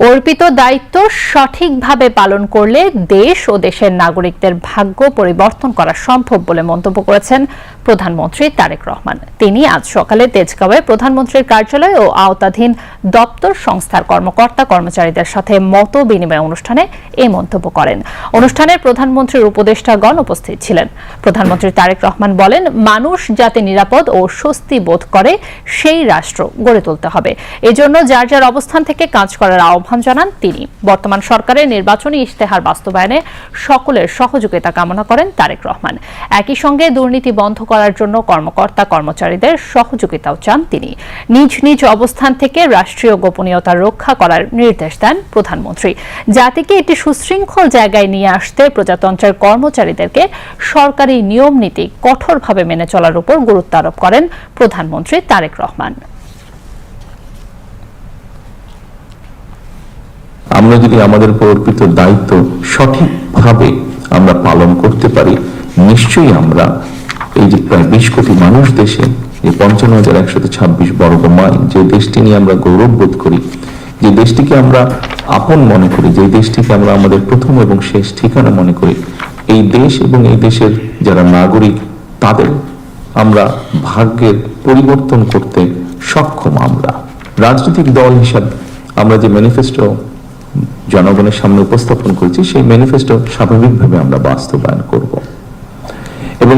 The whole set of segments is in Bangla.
অর্পিত দায়িত্ব সঠিকভাবে পালন করলে দেশ ও দেশের নাগরিকদের ভাগ্য পরিবর্তন করা সম্ভব বলে মন্তব্য করেছেন প্রধানমন্ত্রী তারেক রহমান। তিনি আজ সকালে তেজগাঁওয়ে প্রধানমন্ত্রীর কার্যালয় ও আওতাধীন দপ্তর সংস্থার কর্মকর্তা কর্মচারীদের সাথে মত বিনিময় অনুষ্ঠানে এই মন্তব্য করেন। অনুষ্ঠানে প্রধানমন্ত্রীর উপদেষ্টাগণ উপস্থিত ছিলেন। প্রধানমন্ত্রী তারেক রহমান বলেন, মানুষ যাতে নিরাপদ ও স্বস্তি বোধ করে সেই রাষ্ট্র গড়ে তুলতে হবে। এজন্য যার যার অবস্থান থেকে কাজ করার আহ্বান জানান তিনি। বর্তমান সরকারের নির্বাচনী ইশতেহার বাস্তবায়নে সকলের সহযোগিতা কামনা করেন তারেক রহমান। একই সঙ্গে দুর্নীতি বন্ধ করার জন্য কর্মকর্তা কর্মচারীদের সহযোগিতাও চান তিনি। নিজ নিজ অবস্থান থেকে রাষ্ট্রীয় গোপনীয়তা রক্ষা করার নির্দেশ দেন প্রধানমন্ত্রী। জাতিকে একটি সুশৃঙ্খল জায়গায় নিয়ে আসতে প্রজাতন্ত্রের কর্মচারীদেরকে সরকারি নিয়ম নীতি কঠোরভাবে মেনে চলার উপর গুরুত্ব আরোপ করেন প্রধানমন্ত্রী তারেক রহমান। আমরা যদি আমাদের অর্পিত দায়িত্ব সঠিকভাবে আমরা পালন করতে পারি, নিশ্চয়ই আমরা এই যে প্রায় 20 কোটি মানুষ দেশে, যে 55,126 বর্গ মাইল, যে দেশটি নিয়ে আমরা গৌরব বোধ করি, যে দেশটিকে আমরা আপন মনে করি, যে দেশটিকে আমরা আমাদের প্রথম এবং শেষ ঠিকানা মনে করি, এই দেশ এবং এই দেশের যারা নাগরিক, তাদের আমরা ভাগ্যের পরিবর্তন করতে সক্ষম। আমরা রাজনৈতিক দল হিসাবে আমরা যে ম্যানিফেস্টো জনগণের সামনে উপস্থাপন করেছি, সেই ম্যানিফেস্টো স্বাভাবিকভাবে আমরা বাস্তবায়ন করব। এবং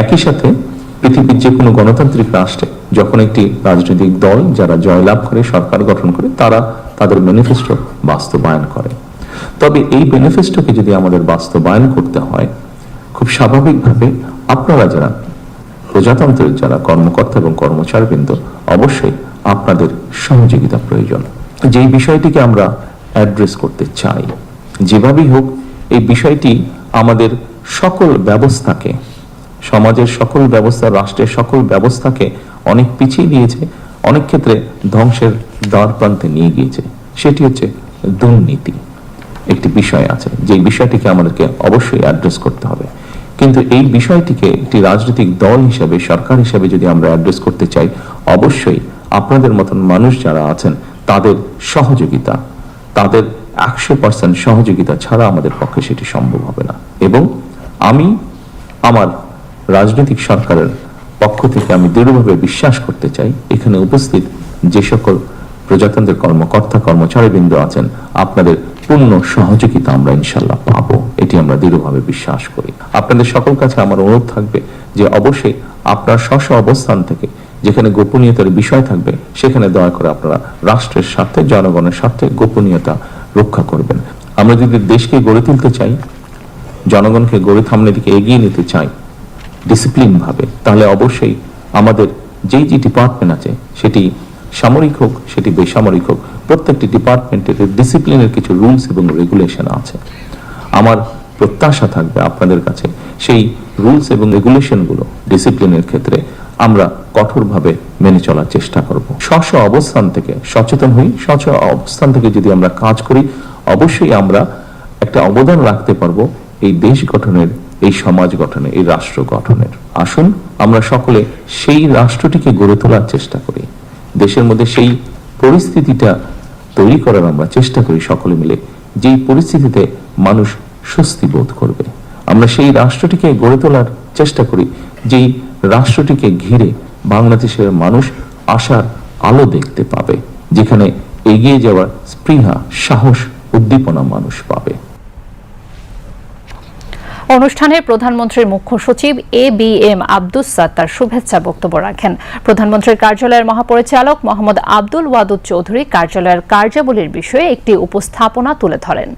একই সাথে পৃথিবীর যে কোনো গণতান্ত্রিক রাষ্ট্রে যখন একটি রাজনৈতিক দল যারা জয়লাভ করে, সরকার গঠন করে, তারা তাদের ম্যানিফেস্টো বাস্তবায়ন করে। তবে এই ম্যানিফেস্টোকে যদি আমাদের বাস্তবায়ন করতে হয়, খুব স্বাভাবিকভাবে আপনারা যারা প্রজাতন্ত্রের যারা কর্মকর্তা এবং কর্মচারীবৃন্দ, অবশ্যই আপনাদের সহযোগিতা প্রয়োজন। যেই বিষয়টিকে আমরা অ্যাড্রেস করতে চাই, যেভাবেই হোক, এই বিষয়টি আমাদের সকল ব্যবস্থাকে, সমাজের সকল ব্যবস্থা, রাষ্ট্রের সকল ব্যবস্থাকে অনেক পিছিয়ে দিয়েছে, অনেক ক্ষেত্রে ধ্বংসের দ্বার প্রান্তে নিয়ে গিয়েছে। সেটি হচ্ছে দুর্নীতি। একটি বিষয় আছে, যে বিষয়টিকে আমাদেরকে অবশ্যই অ্যাড্রেস করতে হবে। কিন্তু এই বিষয়টিকে একটি রাজনৈতিক দল হিসেবে, সরকার হিসেবে যদি আমরা অ্যাড্রেস করতে চাই, অবশ্যই আপনাদের মতন মানুষ যারা আছেন তাদের সহযোগিতা, তাদের 100% সহযোগিতা ছাড়া আমাদের পক্ষে সেটি সম্ভব হবে না। এবং আমি আমার রাজনৈতিক সরকারের পক্ষ থেকে আমি দৃঢ়ভাবে বিশ্বাস করতে চাই, এখানে উপস্থিত যে সকল প্রজাতন্ত্রের কর্মকর্তা কর্মচারীবৃন্দ আছেন, আপনাদের পূর্ণ সহযোগিতা আমরা ইনশাল্লাহ পাবো, এটি আমরা দৃঢ়ভাবে বিশ্বাস করি। আপনাদের সকল কাছে আমার অনুরোধ থাকবে যে অবশ্যই আপনার স্ব অবস্থান থেকে যেখানে গোপনীয়তার বিষয় থাকবে, সেখানে দয়া করে আপনারা রাষ্ট্রের স্বার্থে, জনগণের স্বার্থে গোপনীয়তা রক্ষা করবেন। আমরা যদি দেশকে গড়ে তুলতে চাই, জনগণকে গড়ে সামনের দিকে এগিয়ে নিতে চাই ডিসিপ্লিন ভাবে, তাহলে অবশ্যই আমাদের যেই যে ডিপার্টমেন্ট আছে, সেটি সামরিক হোক, সেটি বেসামরিক হোক, প্রত্যেকটি ডিপার্টমেন্টের ডিসিপ্লিনের কিছু রুলস এবং রেগুলেশন আছে। আমার প্রত্যাশা থাকবে আপনাদের কাছে সেই রুলস এবং রেগুলেশনগুলো, ডিসিপ্লিনের ক্ষেত্রে আমরা কঠোরভাবে মেনে চলার চেষ্টা করব। স্ব অবস্থান থেকে সচেতন হই, স্ব অবস্থান থেকে যদি আমরা কাজ করি, অবশ্যই আমরা একটা অবদান রাখতে পারবো এই দেশ গঠনের, এই সমাজ গঠনে, এই রাষ্ট্র গঠনের। আসুন আমরা সকলে সেই রাষ্ট্রটিকে গড়ে তোলার চেষ্টা করি, দেশের মধ্যে সেই পরিস্থিতিটা তৈরি করার আমরা চেষ্টা করি সকলে মিলে, যেই পরিস্থিতিতে মানুষ স্বস্তি বোধ করবে। আমরা সেই রাষ্ট্রটিকে গড়ে তোলার চেষ্টা করি, যেই রাষ্ট্রটিকে ঘিরে বাংলাদেশের মানুষ আশার আলো দেখতে পাবে, যেখানে এগিয়ে যাওয়ার স্পৃহা, সাহস, উদ্দীপনা মানুষ পাবে। অনুষ্ঠানে প্রধানমন্ত্রীর মুখ্য সচিব ABM আব্দুস সাত্তার শুভেচ্ছা বক্তব্য রাখেন। প্রধানমন্ত্রীর কার্যালয়ের মহাপরিচালক মোহাম্মদ আব্দুল ওয়াদুদ চৌধুরী কার্যালয়ের কার্যাবলীর বিষয়ে একটি উপস্থাপনা তুলে ধরেন।